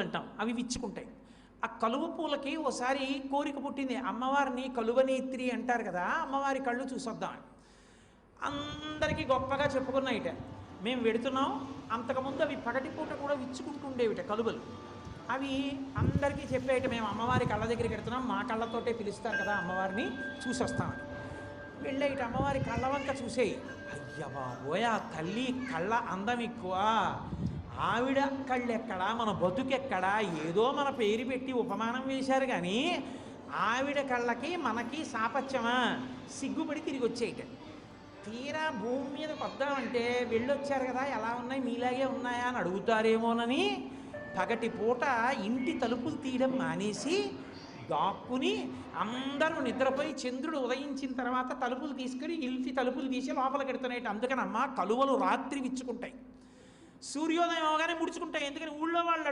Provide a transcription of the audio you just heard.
పూలు అంటాం, అవి విచ్చుకుంటాయి. ఆ కలువ పూలకి ఓసారి కోరిక పుట్టింది, అమ్మవారిని కలువనేత్రి అంటారు కదా, అమ్మవారి కళ్ళు చూసొద్దాం. అందరికీ గొప్పగా చెప్పుకున్నాయిట. మేము వెడుతున్నాం, అంతకుముందు అవి పగటిపూట కూడా విచ్చుకుంటుండేవిట కలువలు. అవి అందరికీ చెప్పేట, మేము అమ్మవారి కళ్ళ దగ్గరికి వెడుతున్నాం, మా కళ్ళతోటే పిలుస్తారు కదా అమ్మవారిని, చూసొస్తామని. వెళ్ళేట అమ్మవారి కళ్ళ వంక చూసేయి. అయ్య బాబోయ్, ఆ తల్లి కళ్ళ అందం ఎక్కువ, ఆవిడ కళ్ళెక్కడా, మన బతుకెక్కడా, ఏదో మన పేరు పెట్టి ఉపమానం వేశారు కానీ ఆవిడ కళ్ళకి మనకి సాపత్యమా, సిగ్గుపడి తిరిగి వచ్చేయట. తీరా భూమి మీద కొద్దామంటే వెళ్ళొచ్చారు కదా, ఎలా ఉన్నాయి, మీలాగే ఉన్నాయా అని అడుగుతారేమోనని పగటి పూట ఇంటి తలుపులు తీయడం మానేసి దాక్కుని అందరూ నిద్రపోయి చంద్రుడు ఉదయించిన తర్వాత తలుపులు తీసుకుని ఇంటి తలుపులు తీసి లోపలికి పెడుతున్నాయి. అందుకనమ్మా కలువలు రాత్రి విచ్చుకుంటాయి, సూర్యోదయం అవగానే ముడుచుకుంటాయి. ఎందుకని ఊళ్ళో వాళ్ళు